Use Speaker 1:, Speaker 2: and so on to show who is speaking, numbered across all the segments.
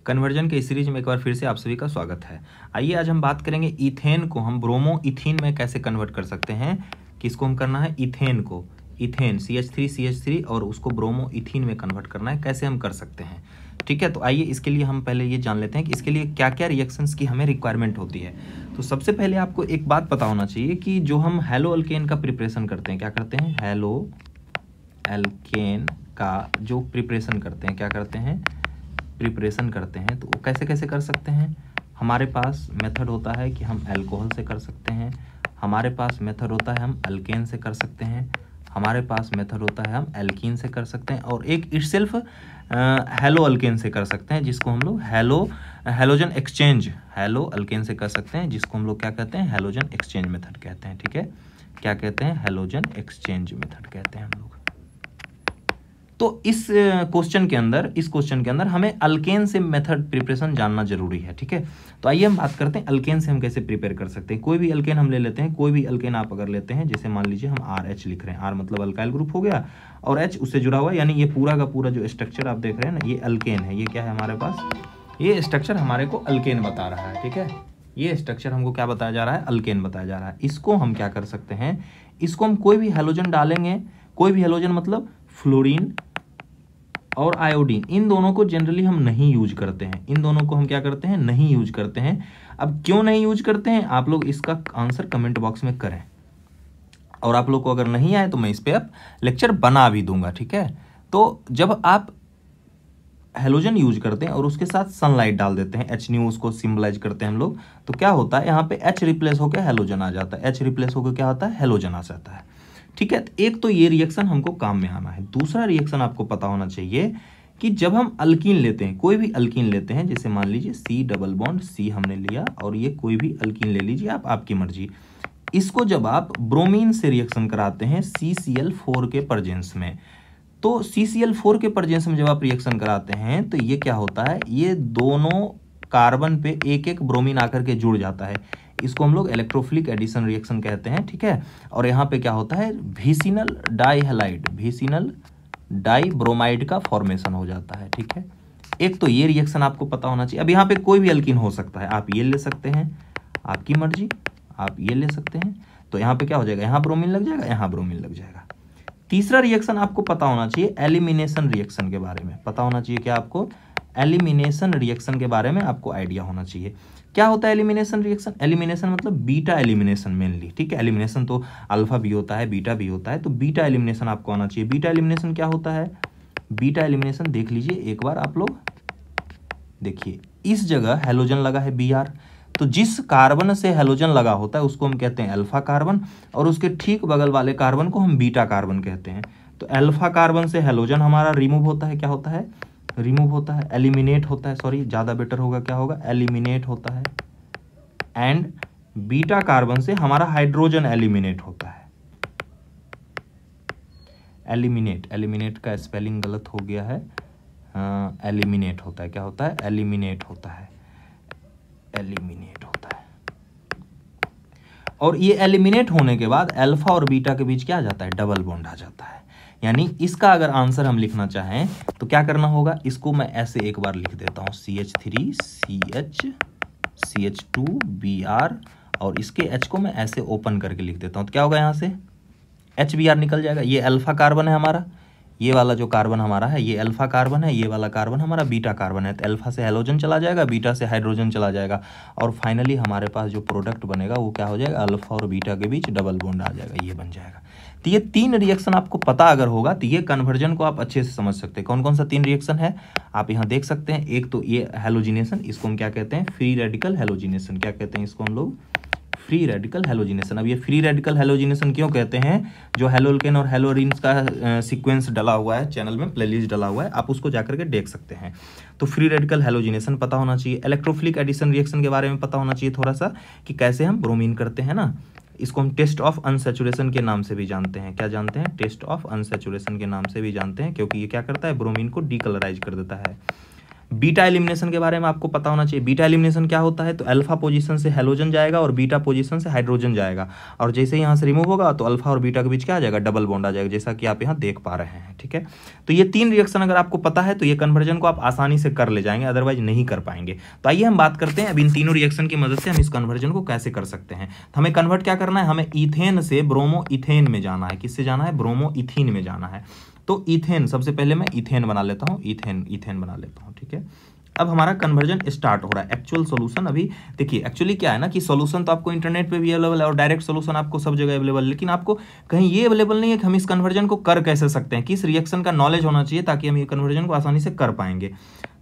Speaker 1: Conversion के इस series में एक बार फिर से आप सभी का स्वागत है। आइए आज हम बात करेंगे इथेन को हम ब्रोमो इथीन में कैसे कन्वर्ट कर सकते हैं। किसको हम करना है, इथेन को, इथेन CH3 और उसको ब्रोमो इथीन में कन्वर्ट करना है, कैसे हम कर सकते हैं। ठीक है, तो आइए इसके लिए हम पहले ये जान लेते हैं कि इसके लिए क्या क्या रिएक्शंस की हमें रिक्वायरमेंट होती है। तो सबसे पहले आपको एक बात पता होना चाहिए कि जो हम हेलो अल्केन का प्रिपरेशन करते हैं, क्या करते हैं, हेलो अल्केन का जो प्रिपरेशन करते हैं, क्या करते हैं, प्रिपरेशन करते हैं, तो वो कैसे कैसे कर सकते हैं। हमारे पास मेथड होता है कि हम अल्कोहल से कर सकते हैं, हमारे पास मेथड होता है हम अल्केन से कर सकते हैं, हमारे पास मेथड होता है हम एल्कीन से कर सकते हैं, और एक इटसेल्फ हेलो अल्केन से कर सकते हैं, जिसको हम लोग हेलोजन एक्सचेंज हेलो अल्केन से कर सकते हैं, जिसको हम लोग क्या कहते हैं, हेलोजन एक्सचेंज मेथड कहते हैं। ठीक है, क्या कहते हैं, हेलोजन एक्सचेंज मेथड कहते हैं हम लोग। तो इस क्वेश्चन के अंदर हमें अल्केन से मेथड प्रिपरेशन जानना जरूरी है। ठीक है, तो आइए हम बात करते हैं अल्केन से हम कैसे प्रिपेयर कर सकते हैं। कोई भी अल्केन हम ले लेते हैं, कोई भी अल्केन आप अगर लेते हैं, जैसे मान लीजिए हम RH लिख रहे हैं, R मतलब अल्काइल ग्रुप हो गया और H उससे जुड़ा हुआ है, यानी ये पूरा का पूरा जो स्ट्रक्चर आप देख रहे हैं ना, ये अल्केन है। ये क्या है हमारे पास, ये स्ट्रक्चर हमारे को अल्केन बता रहा है। ठीक है, ये स्ट्रक्चर हमको क्या बताया जा रहा है, अल्केन बताया जा रहा है। इसको हम क्या कर सकते हैं, इसको हम कोई भी हेलोजन डालेंगे, कोई भी हेलोजन मतलब फ्लोरीन और आयोडीन, इन दोनों को जनरली हम नहीं यूज करते हैं, इन दोनों को हम क्या करते हैं, नहीं यूज करते हैं। अब क्यों नहीं यूज करते हैं, आप लोग इसका आंसर कमेंट बॉक्स में करें, और आप लोग को अगर नहीं आए तो मैं इस पे अब लेक्चर बना भी दूंगा। ठीक है, तो जब आप हेलोजन यूज करते हैं और उसके साथ सनलाइट डाल देते हैं, H न्यू उसको सिंबलाइज करते हैं हम लोग, तो क्या होता है, यहाँ पे H रिप्लेस होकर हेलोजन आ जाता है, H रिप्लेस होकर क्या होता है, हेलोजन आ जाता है। ठीक है, एक तो ये रिएक्शन हमको काम में आना है। दूसरा रिएक्शन आपको पता होना चाहिए कि जब हम अल्कीन लेते हैं, कोई भी अल्कीन लेते हैं, जैसे मान लीजिए C डबल बॉन्ड C हमने लिया, और ये कोई भी अल्कीन ले लीजिए आप, आपकी मर्जी। इसको जब आप ब्रोमीन से रिएक्शन कराते हैं CCl4 के प्रेजेंस में, तो CCl4 के प्रेजेंस में जब आप रिएक्शन कराते हैं तो ये क्या होता है, ये दोनों कार्बन पे एक एक ब्रोमीन आकर के जुड़ जाता है। इसको हम लोग इलेक्ट्रोफिलिक एडिशन रिएक्शन कहते हैं। ठीक है, और यहाँ पे क्या होता है, विसिनल डाइहैलाइड, विसिनल डाइब्रोमाइड का फॉर्मेशन हो जाता है। ठीक है, एक तो ये रिएक्शन आपको पता होना चाहिए। अब यहाँ पे कोई भी अल्कीन हो सकता है, आप ये ले सकते हैं, आपकी मर्जी, आप ये ले सकते हैं। तो यहाँ पे क्या हो जाएगा, यहाँ ब्रोमीन लग जाएगा, यहाँ ब्रोमीन लग जाएगा। तीसरा रिएक्शन आपको पता होना चाहिए, एलिमिनेशन रिएक्शन के बारे में पता होना चाहिए। क्या आपको, एलिमिनेशन रिएक्शन के बारे में आपको आइडिया होना चाहिए। क्या होता है एलिमिनेशन रिएक्शन, एलिमिनेशन मतलब बीटा एलिमिनेशन मेनली। ठीक है, एलिमिनेशन तो अल्फा भी होता है, बीटा भी होता है, तो बीटा एलिमिनेशन आपको आना चाहिए। बीटा एलिमिनेशन क्या होता है, बीटा एलिमिनेशन देख लीजिए एक बार आप लोग, देखिए इस जगह हेलोजन लगा है Br, तो जिस कार्बन से हेलोजन लगा होता है उसको हम कहते हैं अल्फा कार्बन, और उसके ठीक बगल वाले कार्बन को हम बीटा कार्बन कहते हैं। तो अल्फा कार्बन से हेलोजन हमारा रिमूव होता है, क्या होता है, रिमूव होता है, एलिमिनेट होता है, सॉरी ज़्यादा बेटर होगा, क्या होगा, एलिमिनेट होता है। एंड बीटा कार्बन से हमारा हाइड्रोजन एलिमिनेट होता है। एलिमिनेट का स्पेलिंग गलत हो गया है, एलिमिनेट होता है, क्या होता है, एलिमिनेट होता है, एलिमिनेट होता है। और ये एलिमिनेट होने के बाद अल्फा और बीटा के बीच क्या आ जाता है, डबल बॉन्ड आ जाता है। यानी इसका अगर आंसर हम लिखना चाहें तो क्या करना होगा, इसको मैं ऐसे एक बार लिख देता हूँ, CH3CH CH2Br, और इसके H को मैं ऐसे ओपन करके लिख देता हूँ, तो क्या होगा, यहाँ से HBr निकल जाएगा। ये अल्फा कार्बन है हमारा, ये वाला जो कार्बन हमारा है ये अल्फा कार्बन है, ये वाला कार्बन हमारा बीटा कार्बन है। तो अल्फा से हेलोजन चला जाएगा, बीटा से हाइड्रोजन चला जाएगा, और फाइनली हमारे पास जो प्रोडक्ट बनेगा वो क्या हो जाएगा, अल्फा और बीटा के बीच डबल बॉन्ड आ जाएगा, ये बन जाएगा। तो ये तीन रिएक्शन आपको पता अगर होगा तो ये कन्वर्जन को आप अच्छे से समझ सकते हैं। कौन कौन सा तीन रिएक्शन है आप यहाँ देख सकते हैं। एक तो ये हेलोजिनेशन, इसको हम क्या कहते हैं, फ्री रेडिकल हेलोजिनेशन, क्या कहते हैं इसको हम लोग, फ्री रेडिकल हेलोजिनेशन। अब ये फ्री रेडिकल हेलोजिनेशन क्यों कहते हैं, जो हेलोल्केन और हेलोरिन्स का सीक्वेंस डला हुआ है, चैनल में प्लेलिस्ट डला हुआ है, आप उसको जाकर के देख सकते हैं। तो फ्री रेडिकल हेलोजिनेशन पता होना चाहिए। इलेक्ट्रोफिलिक एडिशन रिएक्शन के बारे में पता होना चाहिए थोड़ा सा, कि कैसे हम ब्रोमीन करते हैं ना, इसको हम टेस्ट ऑफ अनसैचुरेशन के नाम से भी जानते हैं। क्या जानते हैं, टेस्ट ऑफ अनसैचुरेशन के नाम से भी जानते हैं, क्योंकि ये क्या करता है, ब्रोमीन को डीकलराइज कर देता है। बीटा एलिमिनेशन के बारे में आपको पता होना चाहिए। बीटा एलिमिनेशन क्या होता है, तो अल्फा पोजीशन से हेलोजन जाएगा और बीटा पोजीशन से हाइड्रोजन जाएगा, और जैसे यहाँ से रिमूव होगा तो अल्फा और बीटा के बीच क्या आ जाएगा, डबल बॉन्ड आ जाएगा, जैसा कि आप यहाँ देख पा रहे हैं। ठीक है, तो ये 3 रिएक्शन अगर आपको पता है तो ये कन्वर्जन को आप आसानी से कर ले जाएंगे, अदरवाइज नहीं कर पाएंगे। तो आइए हम बात करते हैं अब इन तीनों रिएक्शन की मदद से हम इस कन्वर्जन को कैसे कर सकते हैं। तो हमें कन्वर्ट क्या करना है, हमें इथेन से ब्रोमो इथेन में जाना है। किससे जाना है, ब्रोमो इथीन में जाना है। तो इथेन, सबसे पहले मैं इथेन बना लेता हूँ, इथेन बना लेता हूँ। ठीक है, अब हमारा कन्वर्जन स्टार्ट हो रहा है। एक्चुअल सॉल्यूशन अभी देखिए, एक्चुअली क्या है ना कि सॉल्यूशन तो आपको इंटरनेट पे भी अवेलेबल है और डायरेक्ट सॉल्यूशन आपको सब जगह अवेलेबल है, लेकिन आपको कहीं ये अवेलेबल नहीं है कि हम इस कन्वर्जन को कर कैसे सकते हैं, किस रिएक्शन का नॉलेज होना चाहिए ताकि हम ये कन्वर्जन को आसानी से कर पाएंगे।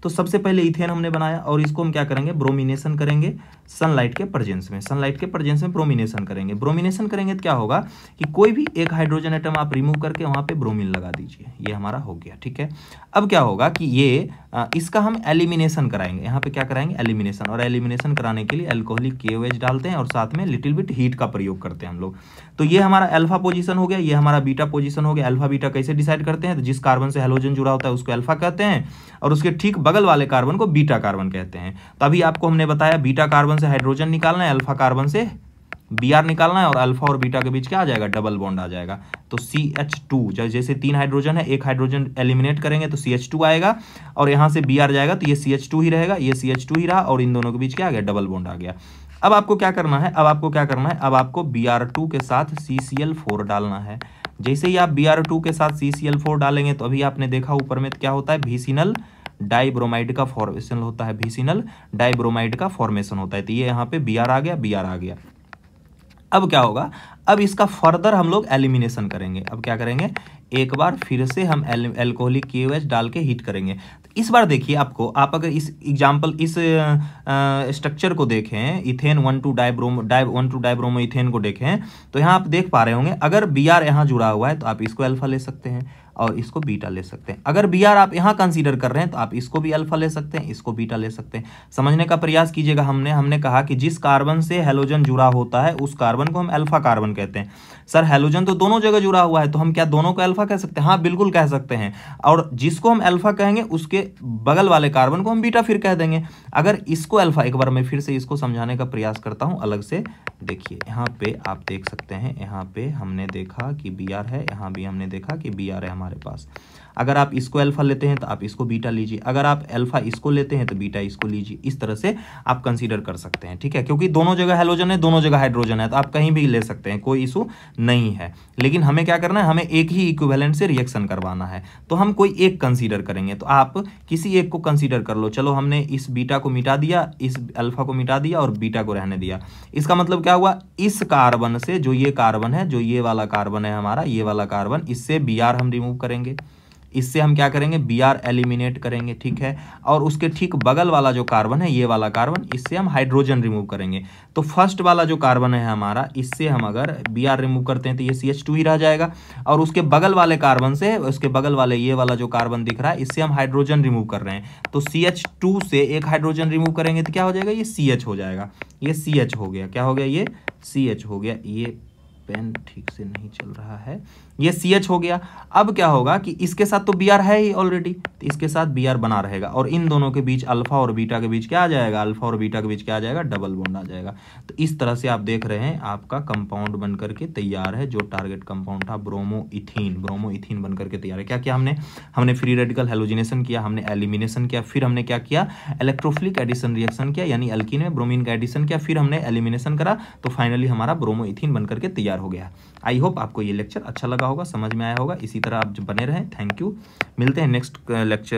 Speaker 1: तो सबसे पहले इथेन हमने बनाया और इसको हम क्या करेंगे, ब्रोमिनेशन करेंगे सनलाइट के प्रेजेंस में। सनलाइट के प्रेजेंस में ब्रोमिनेशन करेंगे। ब्रोमिनेशन करेंगे तो क्या होगा कि कोई भी एक हाइड्रोजन एटम आप रिमूव करके वहां पे ब्रोमीन लगा दीजिए, ये हमारा हो गया। ठीक है, अब क्या होगा कि ये इसका हम एलिमिनेशन कराएंगे। यहाँ पे क्या कराएंगे, एलिमिनेशन, और एलिमिनेशन कराने के लिए अल्कोहलिक KOH डालते हैं और साथ में लिटिल बिट हीट का प्रयोग करते हैं हम लोग। तो ये हमारा अल्फा पोजीशन हो गया, ये हमारा बीटा पोजीशन हो गया। अल्फा बीटा कैसे डिसाइड करते हैं, तो जिस कार्बन से हेलोजन जुड़ा होता है उसको अल्फा कहते हैं और उसके ठीक बगल वाले कार्बन को बीटा कार्बन कहते हैं। तो अभी आपको हमने बताया बीटा कार्बन से हाइड्रोजन निकालना है, अल्फा कार्बन से Br निकालना है, और अल्फा और बीटा के बीच क्या आ जाएगा, डबल बॉन्ड आ जाएगा। तो CH2, जैसे 3 हाइड्रोजन है, एक हाइड्रोजन एलिमिनेट करेंगे तो CH2 आएगा, और यहाँ से Br जाएगा तो ये CH2 ही रहेगा, ये CH2 ही रहा, और इन दोनों के बीच क्या आ गया, डबल बॉन्ड आ गया। अब आपको क्या करना है, अब आपको Br2 के साथ CCl4 डालना है। जैसे ही आप Br2 के साथ CCl4 डालेंगे तो अभी आपने देखा ऊपर में क्या होता है, विसिनल डाइब्रोमाइड का फॉर्मेशन होता है, विसिनल डाइब्रोमाइड का फॉर्मेशन होता है। तो ये यहाँ पे Br आ गया। अब क्या होगा, अब इसका फर्दर हम लोग एलिमिनेशन करेंगे। अब क्या करेंगे, एक बार फिर से हम अल्कोहलिक KOH डाल के हीट करेंगे। तो इस बार देखिए आपको, आप अगर इस एग्जाम्पल इस स्ट्रक्चर को देखें, इथेन 1,2 डाइब्रोमो इथेन को देखें, तो यहाँ आप देख पा रहे होंगे अगर Br यहाँ जुड़ा हुआ है तो आप इसको अल्फा ले सकते हैं और इसको बीटा ले सकते हैं। अगर Br आप यहाँ कंसीडर कर रहे हैं तो आप इसको भी अल्फा ले सकते हैं, इसको बीटा ले सकते हैं। समझने का प्रयास कीजिएगा। हमने कहा कि जिस कार्बन से हेलोजन जुड़ा होता है उस कार्बन को हम अल्फा कार्बन कहते हैं। सर हेलोजन तो दोनों जगह जुड़ा हुआ है, तो हम क्या दोनों को अल्फा कह सकते हैं? हाँ बिल्कुल कह सकते हैं, और जिसको हम अल्फा कहेंगे उसके बगल वाले कार्बन को हम बीटा फिर कह देंगे। अगर इसको अल्फा, एक बार मैं फिर से इसको समझाने का प्रयास करता हूं अलग से। देखिए यहाँ पे आप देख सकते हैं, यहाँ पे हमने देखा कि Br है, यहाँ भी हमने देखा कि Br है हमारे पास। अगर आप इसको अल्फा लेते हैं तो आप इसको बीटा लीजिए, अगर आप अल्फा इसको लेते हैं तो बीटा इसको लीजिए। इस तरह से आप कंसीडर कर सकते हैं। ठीक है, क्योंकि दोनों जगह हेलोजन है, दोनों जगह हाइड्रोजन है, तो आप कहीं भी ले सकते हैं, कोई इशू नहीं है। लेकिन हमें क्या करना है, हमें एक ही इक्विवेलेंट से रिएक्शन करवाना है, तो हम कोई एक कंसीडर करेंगे। तो आप किसी एक को कंसीडर कर लो। चलो हमने इस बीटा को मिटा दिया, इस अल्फा को मिटा दिया और बीटा को रहने दिया। इसका मतलब क्या हुआ, इस कार्बन से जो ये कार्बन है, जो ये वाला कार्बन है हमारा, ये वाला कार्बन, इससे Br हम रिमूव करेंगे, इससे हम क्या करेंगे, Br एलिमिनेट करेंगे। ठीक है, और उसके ठीक बगल वाला जो कार्बन है, ये वाला कार्बन, इससे हम हाइड्रोजन रिमूव करेंगे। तो फर्स्ट वाला जो कार्बन है हमारा, इससे हम अगर Br रिमूव करते हैं तो ये CH2 ही रह जाएगा, और उसके बगल वाले कार्बन से, उसके बगल वाले ये वाला जो कार्बन दिख रहा है, इससे हम हाइड्रोजन रिमूव कर रहे हैं। तो CH2 से एक हाइड्रोजन रिमूव करेंगे तो क्या हो जाएगा, ये CH हो जाएगा। ये CH हो गया, क्या हो गया, ये CH हो गया। ये पेन ठीक से नहीं चल रहा है, ये CH हो गया। अब क्या होगा कि इसके साथ तो Br है ही ऑलरेडी, तो इसके साथ Br बना रहेगा, और इन दोनों के बीच, अल्फा और बीटा के बीच क्या आ जाएगा, अल्फा और बीटा के बीच क्या आ जाएगा, डबल बॉन्ड आ जाएगा। तो इस तरह से आप देख रहे हैं आपका कंपाउंड बनकर के तैयार है। जो टारगेट कंपाउंड था ब्रोमो इथीन बनकर के तैयार है। क्या किया हमने फ्री रेडिकल हेलोजिनेशन किया, हमने एलिमिनेशन किया, फिर हमने क्या किया, इलेक्ट्रोफिलिक एडिशन रिएक्शन किया, यानी अल्कीन में ब्रोमीन का एडिशन किया, फिर हमने एलिमिनेशन करा, तो फाइनली हमारा ब्रोमो इथीन बनकर के तैयार हो गया। आई होप आपको ये लेक्चर अच्छा लगा होगा, समझ में आया होगा। इसी तरह आप बने रहें। थैंक यू, मिलते हैं नेक्स्ट लेक्चर।